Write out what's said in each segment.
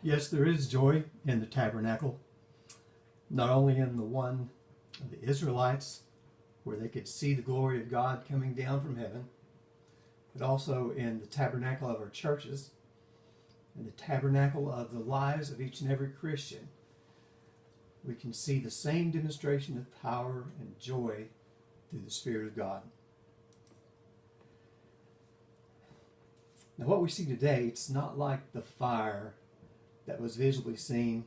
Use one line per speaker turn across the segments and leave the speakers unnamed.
Yes, there is joy in the tabernacle, not only in the one of the Israelites, where they could see the glory of God coming down from heaven, but also in the tabernacle of our churches, and the tabernacle of the lives of each and every Christian. We can see the same demonstration of power and joy through the Spirit of God. Now, what we see today, it's not like the fire that was visibly seen,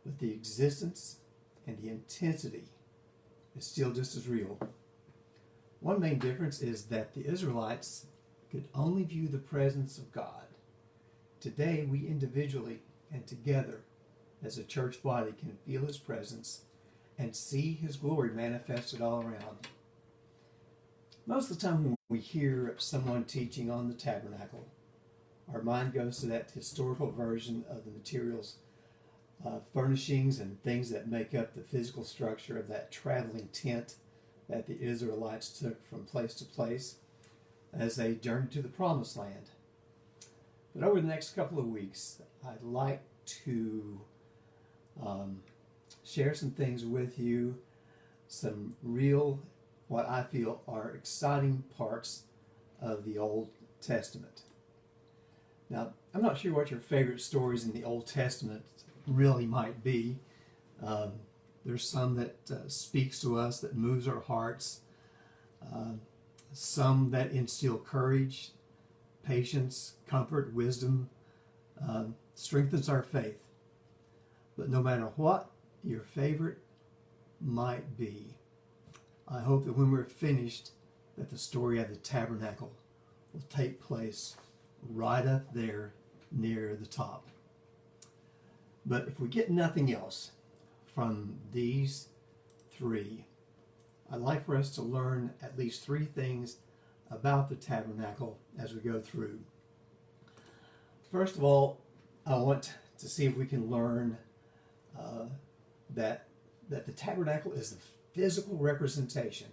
but the existence and the intensity is still just as real. One main difference is that the Israelites could only view the presence of God. Today, we individually and together as a church body can feel His presence and see His glory manifested all around. Most of the time when we hear someone teaching on the tabernacle, our mind goes to that historical version of the materials, furnishings and things that make up the physical structure of that traveling tent that the Israelites took from place to place as they journeyed to the Promised Land. But over the next couple of weeks, I'd like to share some things with you, some real, what I feel are exciting parts of the Old Testament. Now, I'm not sure what your favorite stories in the Old Testament really might be. There's some that speaks to us, that moves our hearts. Some that instill courage, patience, comfort, wisdom, strengthens our faith. But no matter what your favorite might be, I hope that when we're finished, that the story of the tabernacle will take place right up there near the top. But if we get nothing else from these three, I'd like for us to learn at least three things about the tabernacle as we go through. First of all, I want to see if we can learn that the tabernacle is the physical representation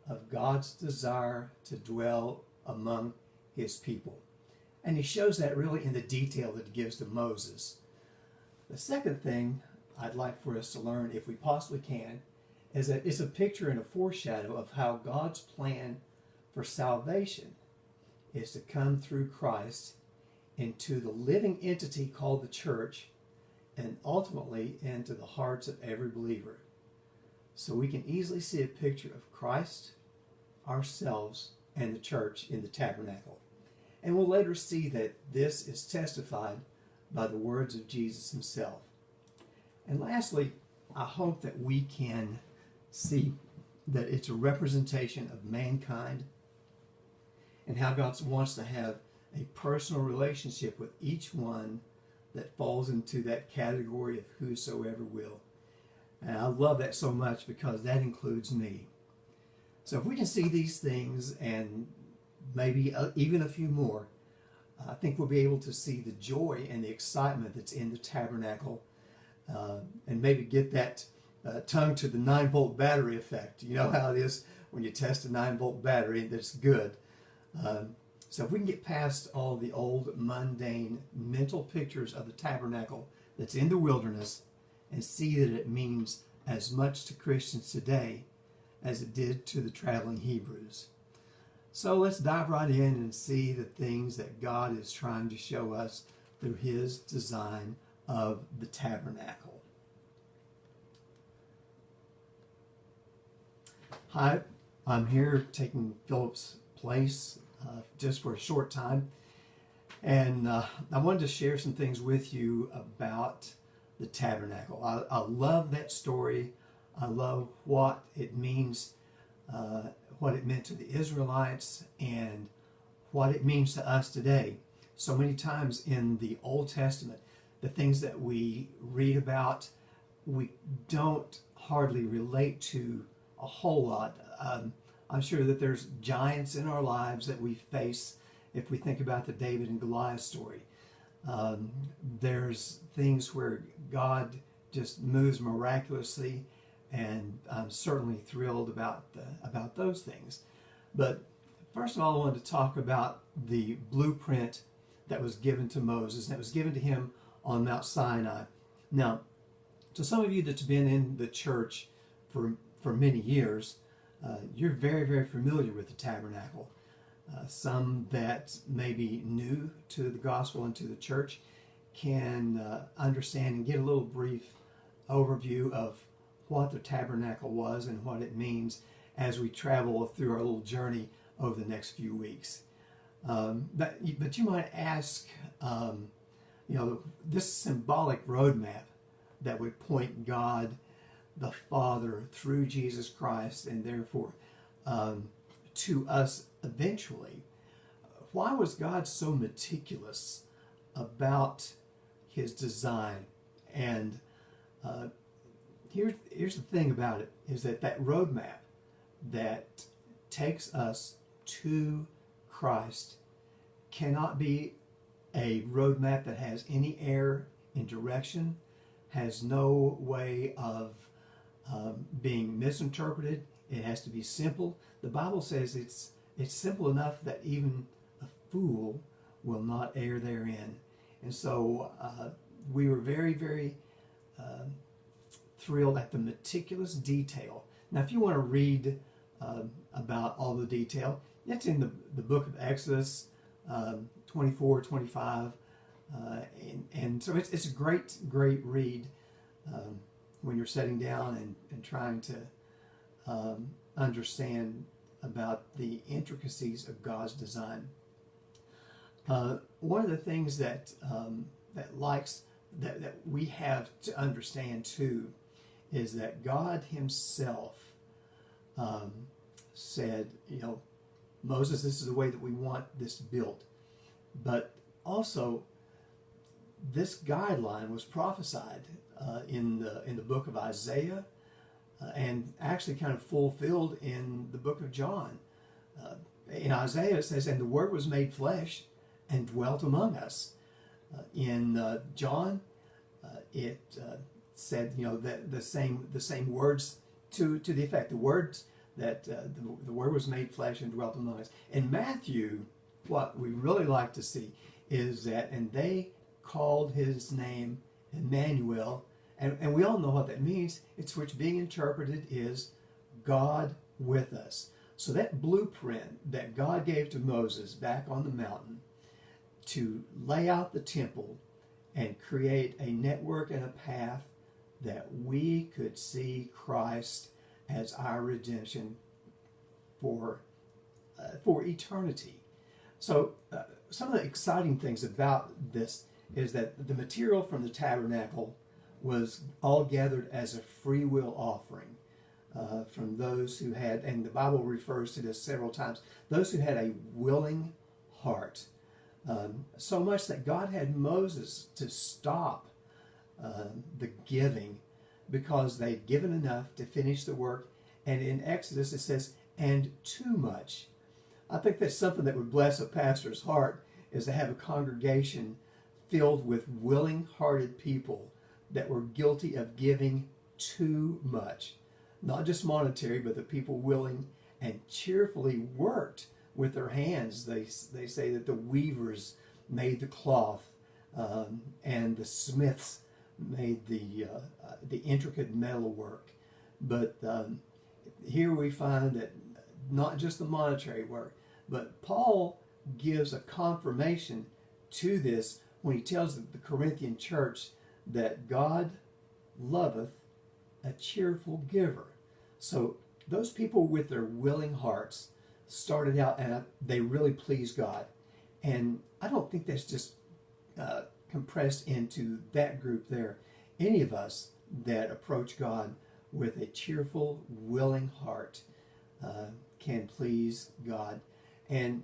of God's desire to dwell among His people. And He shows that really in the detail that He gives to Moses. The second thing I'd like for us to learn, if we possibly can, is that it's a picture and a foreshadow of how God's plan for salvation is to come through Christ into the living entity called the church, and ultimately into the hearts of every believer. So we can easily see a picture of Christ, ourselves, and the church in the tabernacle. And we'll later see that this is testified by the words of Jesus Himself. And lastly, I hope that we can see that it's a representation of mankind and how God wants to have a personal relationship with each one that falls into that category of whosoever will. And I love that so much because that includes me. So if we can see these things and maybe even a few more, I think we'll be able to see the joy and the excitement that's in the tabernacle, and maybe get that tongue to the 9-volt battery effect. You know how it is when you test a 9-volt battery, that's good. So if we can get past all the old mundane mental pictures of the tabernacle that's in the wilderness and see that it means as much to Christians today as it did to the traveling Hebrews. So let's dive right in and see the things that God is trying to show us through His design of the tabernacle. Hi, I'm here taking Philip's place just for a short time, and I wanted to share some things with you about the tabernacle. I love that story. I love what it means, what it meant to the Israelites, and what it means to us today. So many times in the Old Testament, the things that we read about, we don't hardly relate to a whole lot. I'm sure that there's giants in our lives that we face if we think about the David and Goliath story. There's things where God just moves miraculously, and I'm certainly thrilled about those things. But first of all, I wanted to talk about the blueprint that was given to Moses, and it was given to him on Mount Sinai. Now, to some of you that's been in the church for many years, you're very, very familiar with the tabernacle. Some that may be new to the gospel and to the church can understand and get a little brief overview of what the tabernacle was and what it means as we travel through our little journey over the next few weeks. But you might ask, this symbolic roadmap that would point God the Father through Jesus Christ and therefore to us eventually, why was God so meticulous about his design? And here's the thing about it, is that roadmap that takes us to Christ cannot be a roadmap that has any error in direction, has no way of being misinterpreted. It has to be simple. The Bible says it's simple enough that even a fool will not err therein. And so we were very, very thrilled at the meticulous detail. Now, if you want to read about all the detail, it's in the book of Exodus 24, 25. And so it's a great read when you're sitting down and trying to understand about the intricacies of God's design. One of the things that we have to understand too is that God himself said, Moses, this is the way that we want this built. But also, this guideline was prophesied in the book of Isaiah and actually kind of fulfilled in the book of John. In Isaiah it says, and the Word was made flesh and dwelt among us. In John it said, that the same words to the effect, the words that the Word was made flesh and dwelt among us. In Matthew, what we really like to see is that, and they called his name Emmanuel, and we all know what that means. It's which being interpreted is God with us. So that blueprint that God gave to Moses back on the mountain to lay out the temple and create a network and a path that we could see Christ as our redemption for eternity. So some of the exciting things about this is that the material from the tabernacle was all gathered as a free will offering from those who had, and the Bible refers to this several times, those who had a willing heart. So much that God had Moses to stop the giving because they'd given enough to finish the work. And in Exodus it says, and too much. I think that's something that would bless a pastor's heart, is to have a congregation filled with willing-hearted people that were guilty of giving too much. Not just monetary, but the people willing and cheerfully worked with their hands. They say that the weavers made the cloth and the smiths made the intricate metal work. But here we find that not just the monetary work, but Paul gives a confirmation to this when he tells the Corinthian church that God loveth a cheerful giver. So those people with their willing hearts started out and they really pleased God. And I don't think that's just compressed into that group there. Any of us that approach God with a cheerful, willing heart can please God. And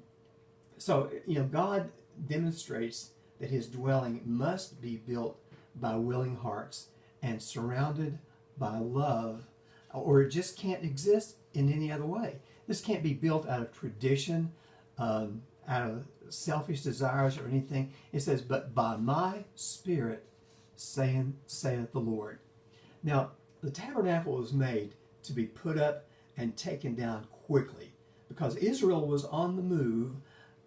so, God demonstrates that his dwelling must be built by willing hearts and surrounded by love, or it just can't exist in any other way. This can't be built out of tradition, out of selfish desires or anything. It says, but by my Spirit, saith the Lord. Now, the tabernacle was made to be put up and taken down quickly because Israel was on the move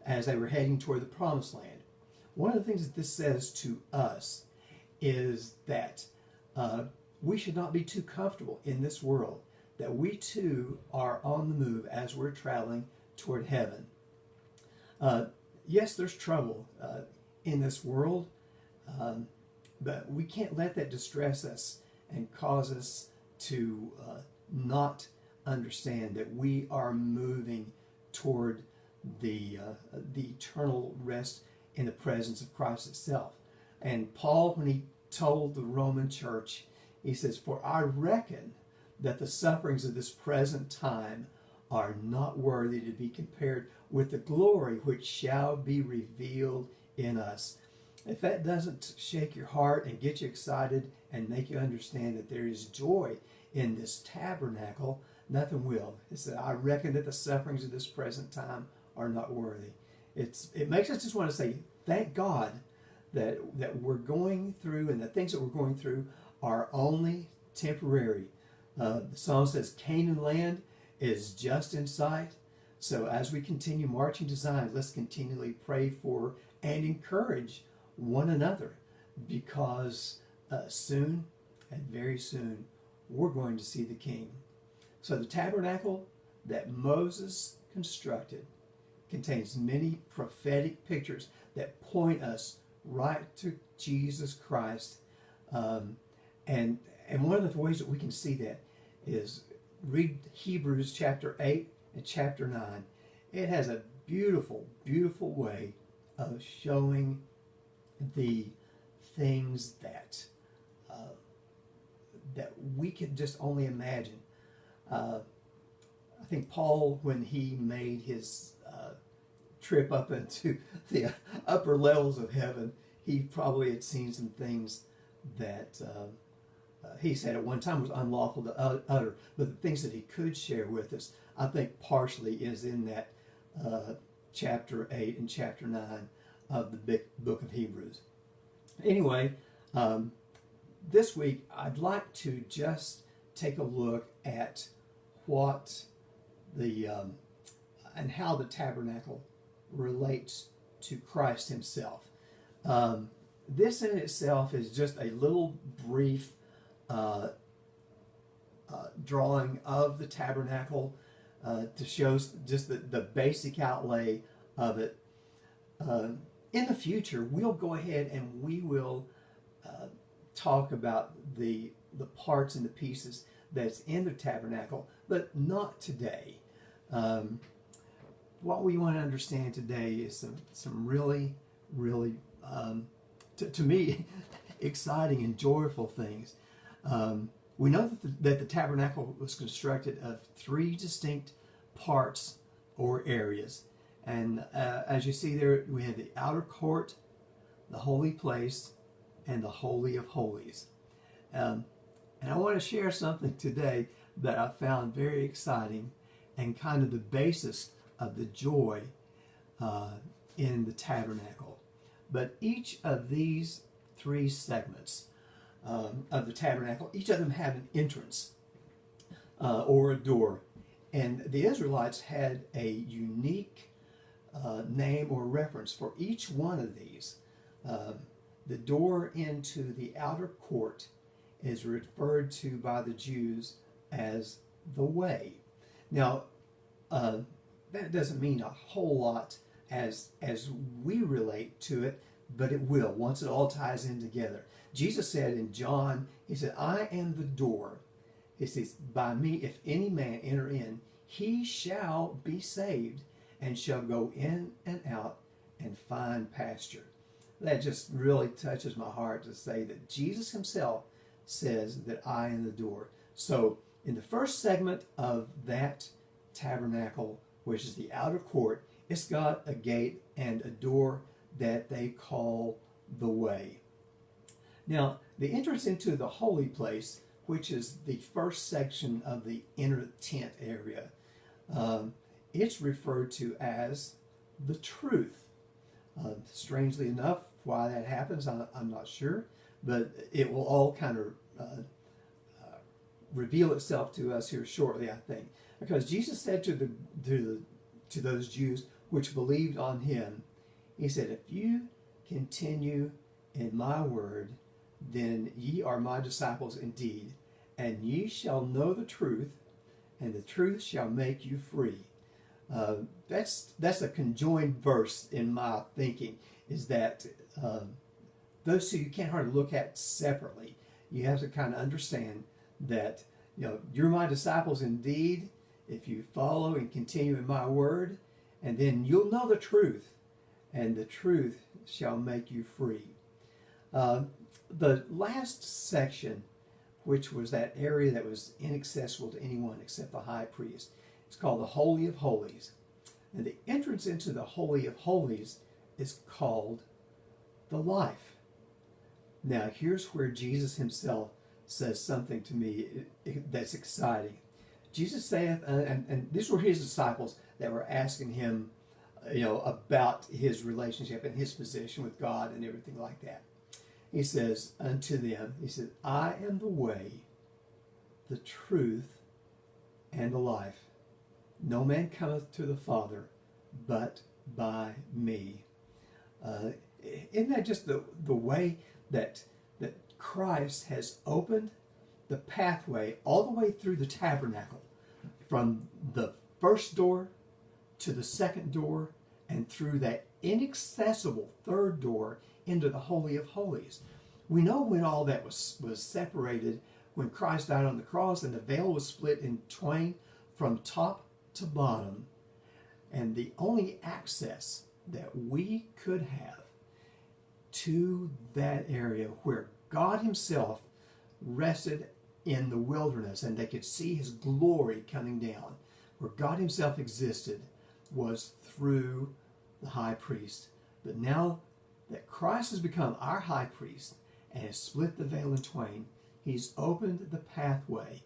as they were heading toward the promised land. One of the things that this says to us is that we should not be too comfortable in this world, that we too are on the move as we're traveling toward heaven. Yes, there's trouble in this world, but we can't let that distress us and cause us to not understand that we are moving toward the eternal rest in the presence of Christ itself. And Paul, when he told the Roman church, he says, "For I reckon that the sufferings of this present time are not worthy to be compared with the glory which shall be revealed in us." If that doesn't shake your heart and get you excited and make you understand that there is joy in this tabernacle, nothing will. It said, "I reckon that the sufferings of this present time are not worthy." It makes us just want to say, thank God that we're going through, and the things that we're going through are only temporary. The song says, "Canaan land is just in sight." So as we continue marching to Zion, let's continually pray for and encourage one another, because soon, and very soon, we're going to see the King. So the tabernacle that Moses constructed contains many prophetic pictures that point us right to Jesus Christ. And one of the ways that we can see that is read Hebrews chapter 8 and chapter 9. It has a beautiful, beautiful way of showing the things that we can just only imagine. I think Paul, when he made his trip up into the upper levels of heaven, he probably had seen some things that he said at one time was unlawful to utter, but the things that he could share with us, I think partially is in that chapter 8 and chapter 9 of the big book of Hebrews. Anyway, this week I'd like to just take a look at what and how the tabernacle relates to Christ himself. This in itself is just a little brief drawing of the tabernacle to show just the basic outlay of it. In the future, we'll go ahead and we will talk about the parts and the pieces that's in the tabernacle, but not today. What we want to understand today is some really, really, to me, exciting and joyful things. We know that the tabernacle was constructed of 3 distinct parts or areas. And as you see there, we have the outer court, the holy place, and the Holy of Holies. And I want to share something today that I found very exciting and kind of the basis of the joy in the tabernacle. But each of these 3 segments of the tabernacle, each of them have an entrance or a door. And the Israelites had a unique name or reference for each one of these. The door into the outer court is referred to by the Jews as the way. Now, that doesn't mean a whole lot as we relate to it, but it will once it all ties in together. Jesus said in John, he said, "I am the door." He says, "By me, if any man enter in, he shall be saved, and shall go in and out and find pasture." That just really touches my heart to say that Jesus himself says that I am the door. So in the first segment of that tabernacle, which is the outer court, it's got a gate and a door that they call the way. Now, the entrance into the holy place, which is the first section of the inner tent area, it's referred to as the truth. Strangely enough, why that happens, I'm not sure, but it will all kind of reveal itself to us here shortly, I think. Because Jesus said to those Jews which believed on him, he said, "If you continue in my word, then ye are my disciples indeed, and ye shall know the truth, and the truth shall make you free. That's a conjoined verse in my thinking, is that those two you can't hardly look at separately. You have to kind of understand that, you're my disciples indeed if you follow and continue in my word, and then you'll know the truth, and the truth shall make you free. The last section, which was that area that was inaccessible to anyone except the high priest, it's called the Holy of Holies. And the entrance into the Holy of Holies is called the life. Now, here's where Jesus himself says something to me that's exciting. Jesus saith, and these were his disciples that were asking him, about his relationship and his position with God and everything like that. He says unto them, he said, I am the way, the truth, and the life. No man cometh to the Father but by me. Isn't that just the way that Christ has opened the pathway all the way through the tabernacle, from the first door to the second door, and through that inaccessible third door into the Holy of Holies? We know when all that was separated, when Christ died on the cross and the veil was split in twain from top to bottom, and the only access that we could have to that area where God himself rested in the wilderness and they could see his glory coming down, where God himself existed, was through the high priest. But now that Christ has become our high priest and has split the veil in twain, he's opened the pathway.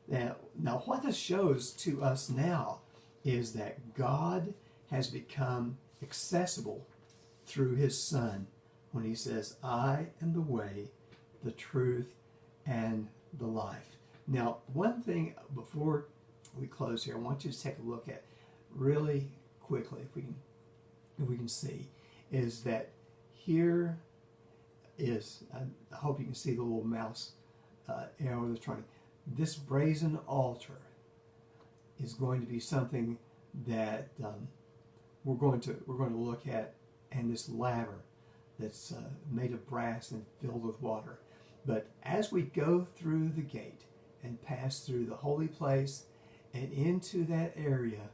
Now what this shows to us now is that God has become accessible through his Son when he says, I am the way, the truth, and the life. Now, one thing before we close here, I want you to take a look at really quickly, if we can see, is that here is, I hope you can see the little mouse arrow that's trying. This brazen altar is going to be something that we're going to look at, and this laver that's made of brass and filled with water. But as we go through the gate and pass through the holy place and into that area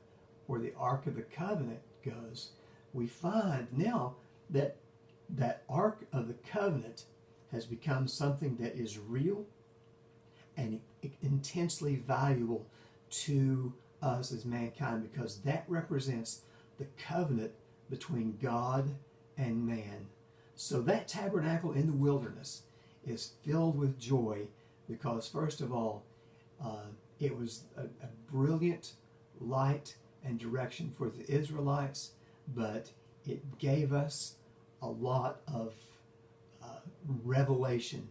where the Ark of the Covenant goes, we find now that that Ark of the Covenant has become something that is real and intensely valuable to us as mankind, because that represents the covenant between God and man. So that tabernacle in the wilderness is filled with joy because, first of all, it was a brilliant light and direction for the Israelites, but it gave us a lot of revelation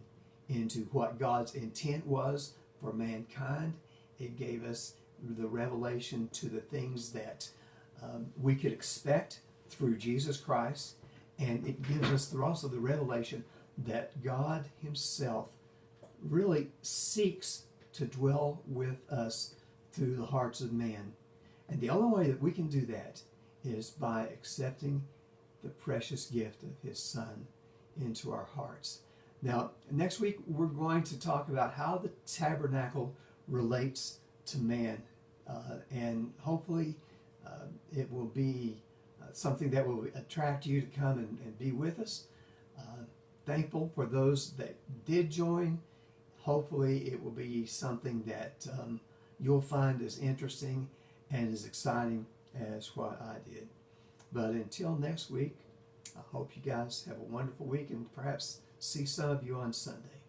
into what God's intent was for mankind. It gave us the revelation to the things that we could expect through Jesus Christ, and it gives us also the revelation that God himself really seeks to dwell with us through the hearts of man. And the only way that we can do that is by accepting the precious gift of his Son into our hearts. Now, next week we're going to talk about how the tabernacle relates to man, and hopefully it will be something that will attract you to come and be with us. Thankful for those that did join. Hopefully it will be something that you'll find as interesting and as exciting as what I did. But until next week, I hope you guys have a wonderful week and perhaps see some of you on Sunday.